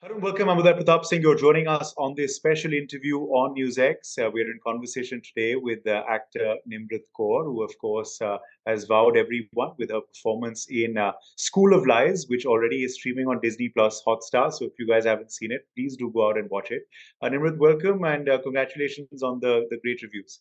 Hello and welcome. I'm Uday Pratap Singh. You're joining us on this special interview on NewsX. We're in conversation today with actor Nimrat Kaur, who, of course, has wowed everyone with her performance in School of Lies, which already is streaming on Disney Plus Hotstar. So if you guys haven't seen it, please do go out and watch it. Nimrat, welcome and congratulations on the great reviews.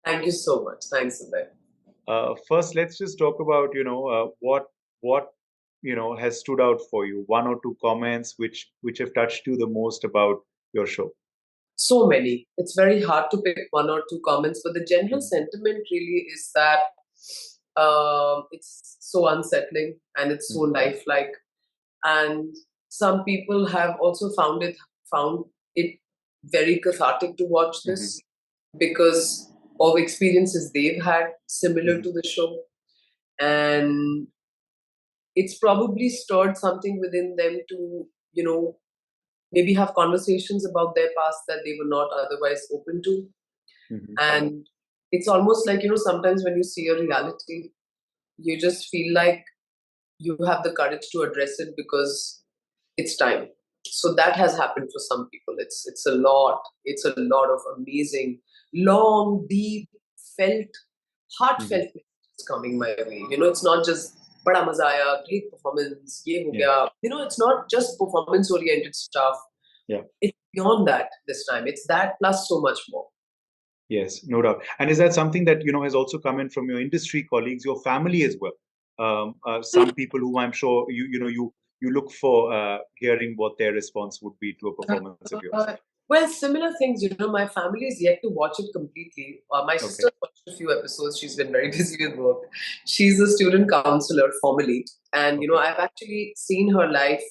Thank you so much. Thanks, Uday. First, let's just talk about what has stood out for you. One or two comments which have touched you the most about your show. So many. It's very hard to pick one or two comments, but the general Mhm, sentiment really is that it's so unsettling and it's so mhm, lifelike. And some people have also found it very cathartic to watch mhm, this because of experiences they've had similar mhm, to the show, and it's probably stirred something within them to maybe have conversations about their past that they were not otherwise open to. mhm. And it's almost like, sometimes when you see a reality, you just feel like you have the courage to address it because it's time. So that has happened for some people. It's a lot. It's a lot of amazing, long, deep, felt, Mhm. heartfelt messages coming my way. It's not just bada maza aaya, great performance, ye ho Yeah, gaya. It's not just performance oriented stuff. yeah, It's beyond that this time. It's that plus so much more. yes, no doubt. And is that something that has also come in from your industry colleagues, your family as well? Some people who I'm sure you look for hearing what their response would be to a performance of yours. Uh, well, similar things. My family is yet to watch it completely. My Okay, sister watched a few episodes. She's been very busy with work. She's a student counselor formally, and okay. I've actually seen her life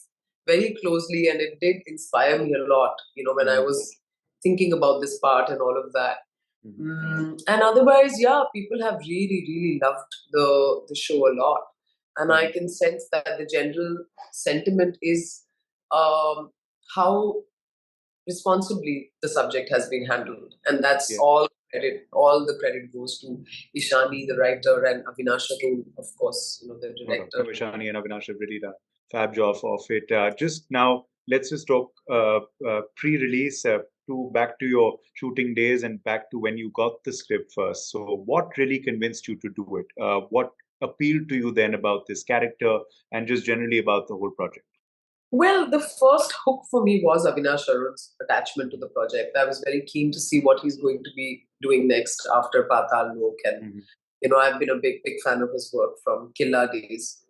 very closely, and it did inspire me a lot. When I Mhm, was thinking about this part and all of that. mhm, And otherwise, yeah, people have really, really loved the show a lot, and I mhm. can sense that the general sentiment is um, how responsibly the subject has been handled, and that's Yeah. all credit. All the credit goes to Ishani, the writer, and Avinash Atul, of course, the No, no. director. Vishani and Avinash have really done a fab job of it. Just now, let's just talk pre-release to back to your shooting days and back to when you got the script first. So, what really convinced you to do it? What appealed to you then about this character and just generally about the whole project? Well, the first hook for me was Avinash Arun's attachment to the project. I was very keen to see what he's going to be doing next after Patal Lok, and Mhm, I've been a big fan of his work from Killa days.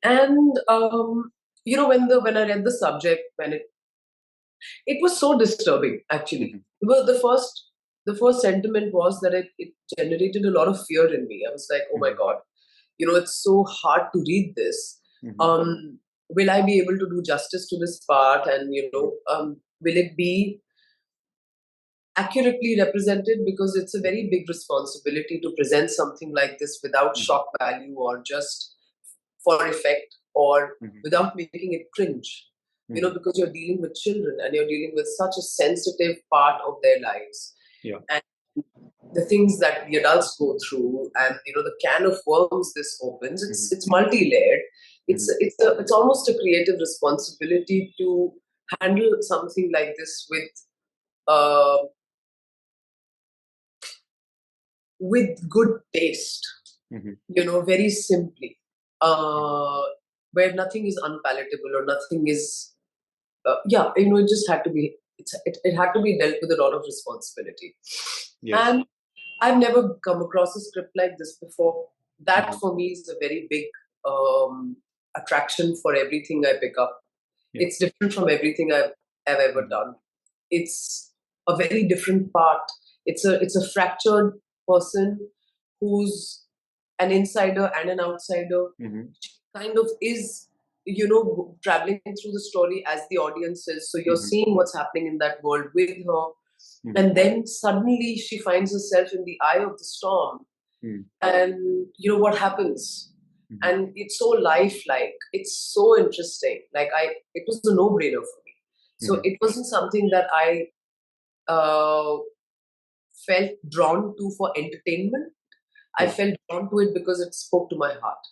And when I read the subject, when it was so disturbing actually. mhm, Well, the first sentiment was that it generated a lot of fear in me. I was like, oh my mhm, god, it's so hard to read this. mhm, Will I be able to do justice to this part? And mhm, will it be accurately represented? Because it's a very big responsibility to present something like this without mhm, shock value or just for effect or mhm, without making it cringe. mhm. Because you're dealing with children and you're dealing with such a sensitive part of their lives. Yeah. And the things that the adults go through, and the can of worms this opens, it's Mhm, it's multi-layered. it's mhm, it's a, it's almost a creative responsibility to handle something like this uh, with good taste, mhm, very simply, mhm. uh, where nothing is unpalatable or nothing is yeah, it just had to be, it had to be dealt with a lot of responsibility. Yes. And I've never come across a script like this before. That Mhm, for me is a very big um, attraction for everything I pick up. yeah. It's different from everything I've ever Mhm, done. It's a very different part. It's a fractured person who's an insider and an outsider. mhm, Kind of is, traveling through the story as the audience is. So you're mhm, seeing what's happening in that world with her, mhm, and then suddenly she finds herself in the eye of the storm, mhm, and what happens. mhm, And it's so lifelike, it's so interesting. Like, it was a no-brainer for me. So mhm. it wasn't something that I uh, felt drawn to for entertainment. I Yeah. felt drawn to it because it spoke to my heart.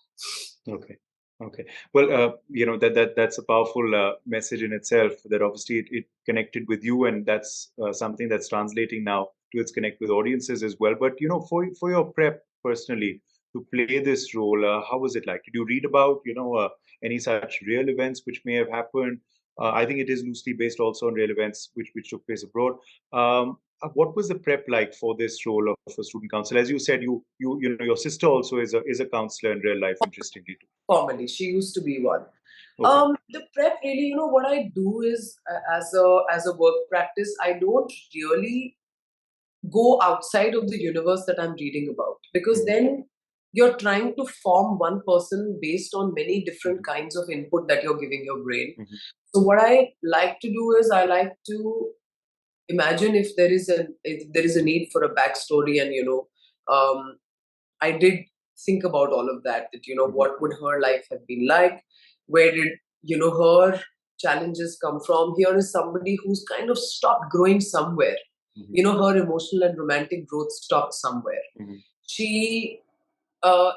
Okay. Okay. Well, that's a powerful message in itself. That obviously it connected with you, and that's something that's translating now to its connect with audiences as well. But for your prep personally to play this role, how was it like? Did you read about any such real events which may have happened? I think it is loosely based also on real events which took place abroad. What was the prep like for this role of a student counselor? As you said, your sister also is a counselor in real life. Interestingly, too. Formally, she used to be one. Okay. The prep really, what I do is as a work practice, I don't really go outside of the universe that I'm reading about, because Mhm. then you're trying to form one person based on many different Mhm. kinds of input that you're giving your brain. Mhm. So what I like to do is I like to imagine if there is a need for a backstory, and I did think about all of that. That Mhm. what would her life have been like? Where did her challenges come from? Here is somebody who's kind of stopped growing somewhere. Mhm. Her emotional and romantic growth stopped somewhere. Mhm. She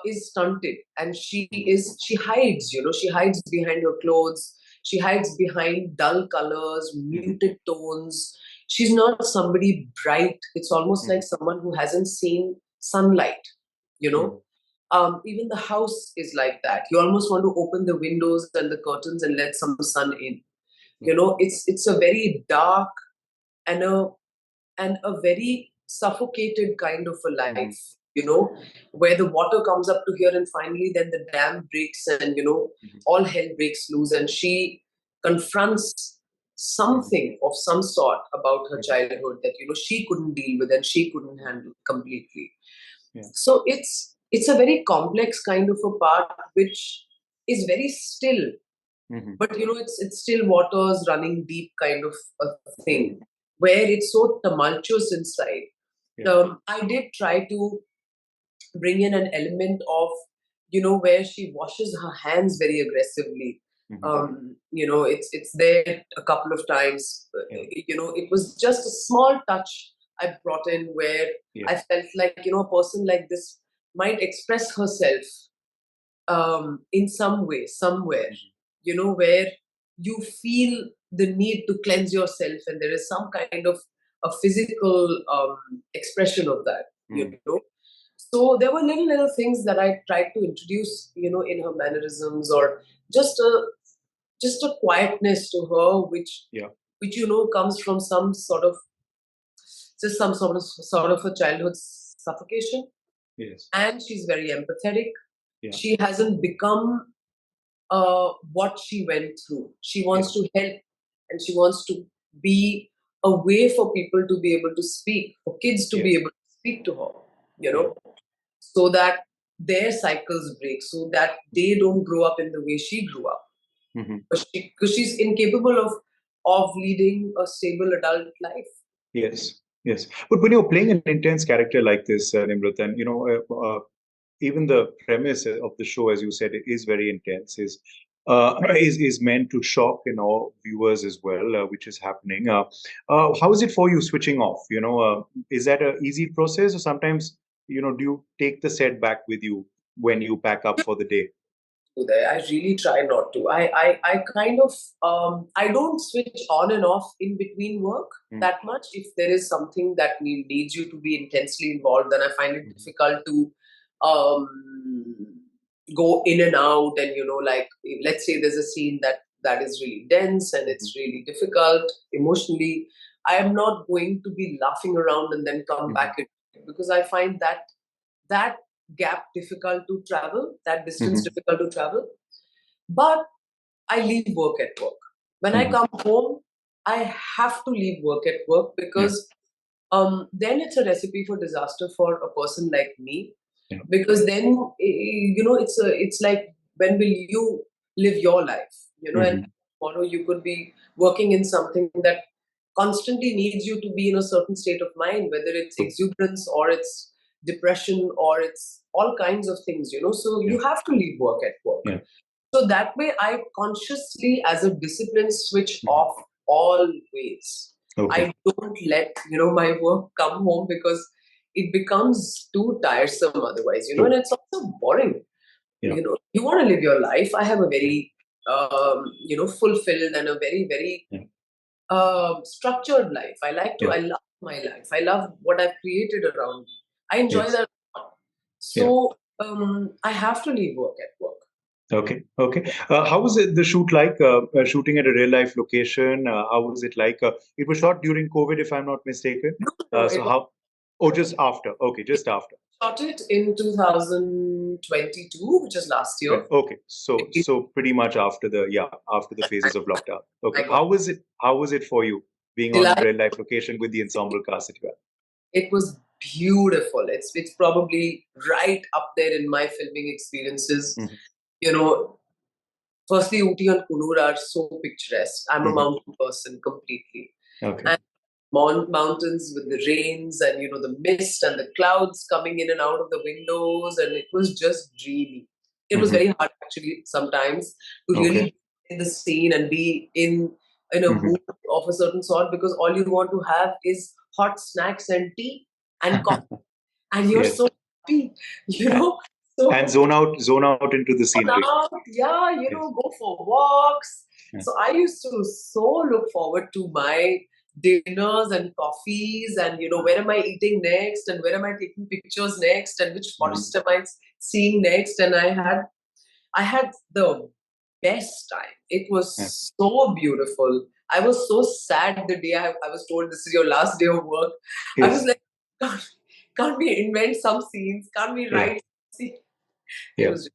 is stunted, and Mhm. she hides. She hides behind her clothes. She hides behind dull colors, Mhm. muted tones. She's not somebody bright. It's almost like Mhm. someone who hasn't seen sunlight. You know, Mhm. even the house is like that. You almost want to open the windows and the curtains and let some sun in. Okay. It's a very dark and a very suffocated kind of a Mhm. life, where the water comes up to here and finally then the dam breaks, and Mhm. all hell breaks loose, and she confronts Mhm. something of some sort about her Mhm. childhood that she couldn't deal with and she couldn't handle completely. Yeah. So it's a very complex kind of a part which is very still, Mhm. but it's still waters running deep kind of a Mhm. thing, where it's so tumultuous inside. Yeah. I did try to bring in an element of where she washes her hands very aggressively. Mhm. It's there a couple of times. Yeah. It was just a small touch I brought in, where Yeah. I felt like a person like this might express herself in some way, somewhere, Mhm. where you feel the need to cleanse yourself, and there is some kind of a physical expression of that, Mhm. So there were little things that I tried to introduce, in her mannerisms, or just a quietness to her, Yeah. which comes from some sort of a childhood suffocation, Yes. and she's very empathetic. Yeah. She hasn't become what she went through. She Yeah. wants to help, and she wants to be a way for people to be able to speak, for kids to be Yes. able to speak to her, Yeah. so that their cycles break, so that they don't grow up in the way she grew up. Mhm. Because she's incapable of leading a stable adult life. Yes. Yes. But when you're playing an intense character like this, Nimrat, and even the premise of the show, as you said, it is very intense. Is meant to shock viewers as well, which is happening. How is it for you switching off? Is that a easy process, or sometimes do you take the set back with you when you pack up for the day? There. I really try not to. I kind of I don't switch on and off in between work Mm. that much. If there is something that needs you to be intensely involved, then I find it Mhm. difficult to go in and out. And like, let's say there's a scene that is really dense and Mhm. it's really difficult emotionally. I am not going to be laughing around and then come Mhm. back, because I find that gap difficult to travel, that distance Mhm. difficult to travel. But I leave work at work. When I Mhm. come home, I have to leave work at work, Yeah. because then it's a recipe for disaster for a person like me. Yeah. Because then it's like, when will you live your life? And Mhm. tomorrow you could be working in something that constantly needs you to be in a certain state of mind, whether it's True. exuberance or it's depression or it's all kinds of things. So Yeah. you have to leave work at work. Yeah. So that way, I consciously, as a discipline, switch Mhm. off always. Okay. I don't let my work come home, because it becomes too tiresome otherwise, and True. it's also boring. Yeah. You want to live your life. I have a very, fulfilled and a very, very Yeah. structured life. Yeah. I love my life. I love what I've created around me. I enjoy Yes. that a lot. Yeah. So I have to leave work at work. Okay. Okay. How was it the shoot like? Shooting at a real life location. How was it like? It was shot during COVID, if I'm not mistaken. No, no, So how? Oh, just after. Okay, it just after. shot it in 2022, which is last year. Right. Okay. So pretty much after the phases of lockdown. Okay. I got How was it for you being on delighted. real life location with the ensemble cast that you had? It was beautiful. It's probably right up there in my filming experiences. Hmm. You know, firstly, Uti and Kunur are so picturesque. I'm a Hmm. mountain person completely. Okay. And mountains with the rains and the mist and the clouds coming in and out of the windows, and it was just dreamy. It was Hmm. very hard actually sometimes to really Okay. be in the scene and be in a Hmm. mood of a certain sort, because all you want to have is hot snacks and tea and coffee, and you're Yes. so happy, you know. So And zone out into the scenery. out, yeah, Yes. go for walks. Yeah. So I used to so look forward to my dinners and coffees, and where am I eating next, and where am I taking pictures next, and which Mhm. forest am I seeing next. And I had the best time. It Yeah. was so beautiful. I was so sad the day I was told this is your last day of work. I was Yes. like, can't we invent some scenes? Can't we Yeah. write? See, it Yeah. was.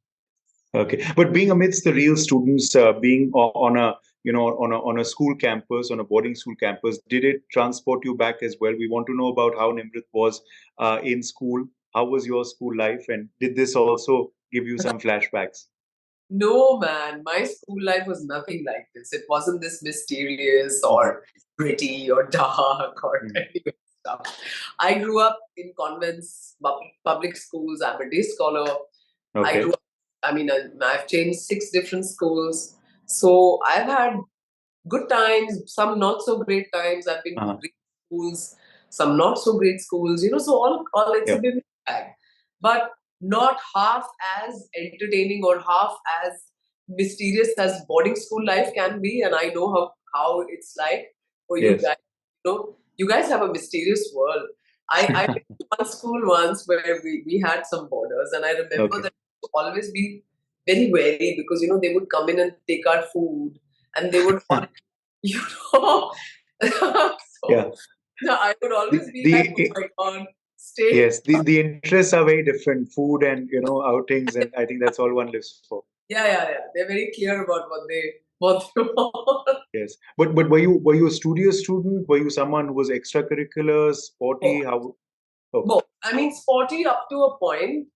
Okay. But being amidst the real students, being on a on a school campus, on a boarding school campus, did it transport you back as well? We want to know about how Nimrat was in school. How was your school life, and did this also give you some flashbacks? No, man, my school life was nothing like this. It wasn't this mysterious Hmm. or gritty or dark or Hmm. any of stuff. I grew up in convents, public schools. I'm a day scholar. I grew Okay. up, I've changed 6 different schools. So I've had good times, some not so great times. I've been to Uh-huh. great schools, some not so great schools. So all it's a Yeah. bit mixed bag, but not half as entertaining or half as mysterious as boarding school life can be. And I know how it's like for you Yes. guys. You guys have a mysterious world. I went to one school once where we had some boarders, and I remember Okay. that to always be very wary, because they would come in and take our food, and they would you know. Yeah. So no, I would The always be like, oh the my god, stay. yes, the interests are very different. Food and outings, and I think that's all one lives for. Yeah. They're very clear about what they want. Yes, but were you a studious student? Were you someone who was extracurricular, sporty? How? Okay, Both. Sporty up to a point.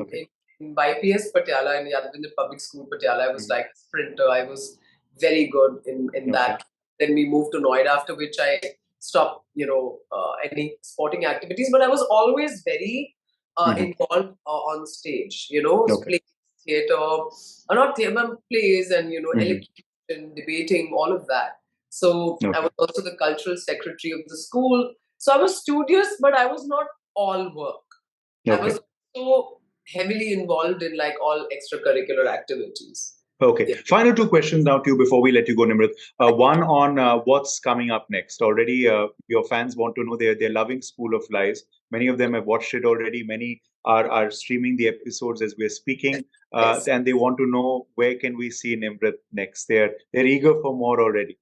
okay, In YPS Patiala, in Yadavindra Public School Patiala, I was mhm, like a sprinter. I was very good in okay, that. Then we moved to Noida, after which I stopped, any sporting activities. But I was always very mhm, involved on stage, okay, plays, theatre, or not theatre, but plays, and, mhm, elocution, debating, all of that. So I okay, was also the cultural secretary of the school. So I was studious, but I was not all work. I okay. was so heavily involved in like all extracurricular activities. Okay. Yeah. Final two questions now to you before we let you go, Nimrat. One on what's coming up next. Already, your fans want to know. They're loving School of Lies. Many of them have watched it already. Many are streaming the episodes as we're speaking, Yes. and they want to know where can we see Nimrat next. They're eager for more already.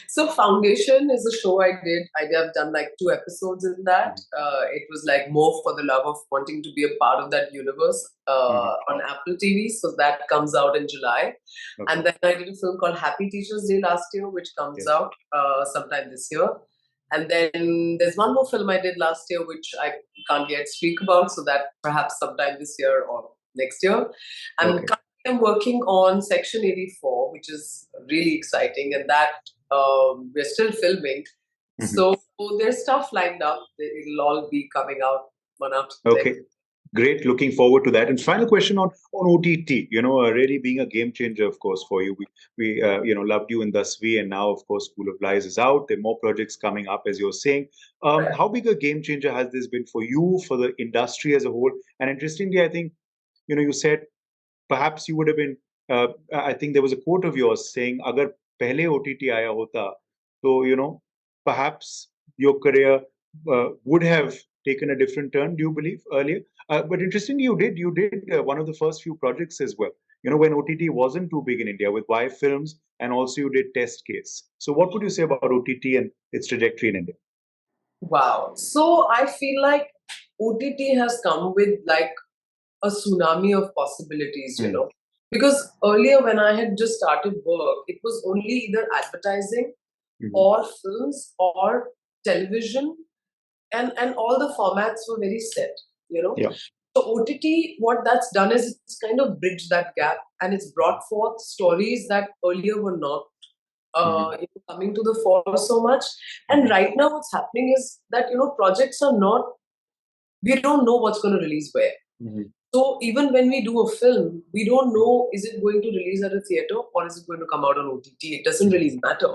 So Foundation is a show I did. I have done like 2 episodes in that. Mhm, It was like more for the love of wanting to be a part of that universe mhm. on Apple TV. So that comes out in July. Okay. And then I did a film called Happy Teachers Day last year, which comes Yes. out sometime this year. And then there's one more film I did last year, which I can't yet speak about. So that perhaps sometime this year or next year. Okay. I'm working on Section 84, which is really exciting, and that we're still filming. Mhm. So there's stuff lined up. It'll all be coming out one after the next. Okay. Great. Looking forward to that. And final question on OTT. Really being a game changer, of course, for you. We loved you in Dasvi, and now, of course, School of Lies is out. There are more projects coming up, as you're saying. How big a game changer has this been for you, for the industry as a whole? And interestingly, I think you said perhaps you would have been. I think there was a quote of yours saying, "Agar pehle OTT aaya hota, so perhaps your career would have taken a different turn." Do you believe earlier? But interestingly, you did one of the first few projects as well. When OTT wasn't too big in India with Y Films, and also you did Test Case. So, what would you say about OTT and its trajectory in India? Wow. So I feel like OTT has come with like a tsunami of possibilities, because earlier when I had just started work, it was only either advertising or films or television, and all the formats were very set. Yeah. So OTT, what that's done is it's kind of bridged that gap, and it's brought forth stories that earlier were not coming to the fore so much. And right now what's happening is that projects are not, we don't know what's going to release where. So even when we do a film, we don't know, is it going to release at a theater or is it going to come out on OTT? It doesn't really matter.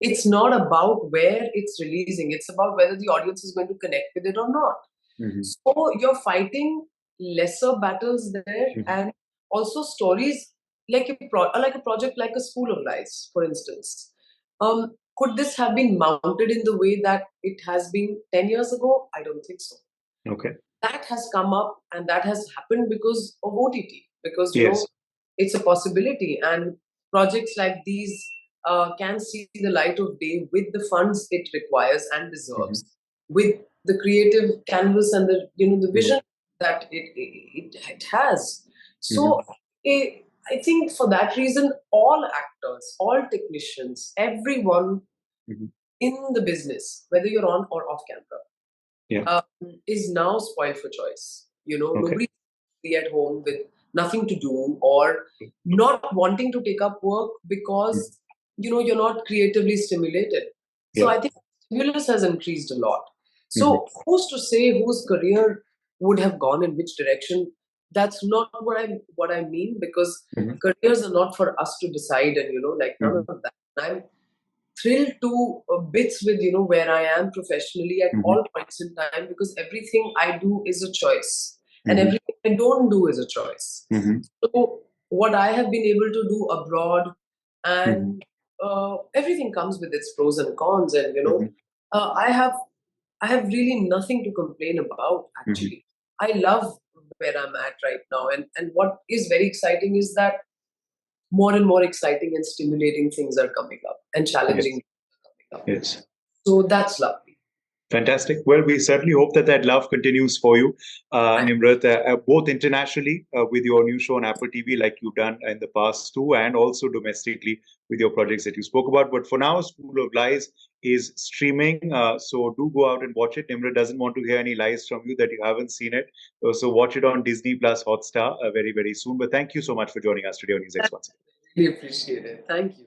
It's not about where it's releasing. It's about whether the audience is going to connect with it or not. So you're fighting lesser battles there, and also stories like a project like A School of Lies, for instance. Could this have been mounted in the way that it has been 10 years ago? I don't think so. Okay. That has come up, and that has happened because of OTT, because Yes. it's a possibility, and projects like these can see the light of day with the funds it requires and deserves, with the creative canvas and the vision that it has. So I think for that reason, all actors, all technicians, everyone in the business, whether you're on or off camera, is now spoiled for choice. Nobody be at home with nothing to do or not wanting to take up work because you're not creatively stimulated. So I think stimulus has increased a lot. So who's to say whose career would have gone in which direction? That's not what I mean, because careers are not for us to decide, and like none of that. I'm thrilled to bits with where I am professionally at all points in time, because everything I do is a choice, and everything I don't do is a choice. So what I have been able to do abroad, and everything comes with its pros and cons, and I have really nothing to complain about, actually. I love where I'm at right now, and what is very exciting is that more and more exciting and stimulating things are coming up, and challenging things are coming up. Yes. So that's lovely. Fantastic. Well, we certainly hope that love continues for you, Nimrat, both internationally with your new show on Apple TV, like you've done in the past too, and also domestically with your projects that you spoke about. But for now, School of Lies is streaming, so do go out and watch it. Nimrat doesn't want to hear any lies from you that you haven't seen it. So watch it on Disney Plus Hotstar very, very soon. But thank you so much for joining us today on NewsX once again. Really appreciate it. Thank you.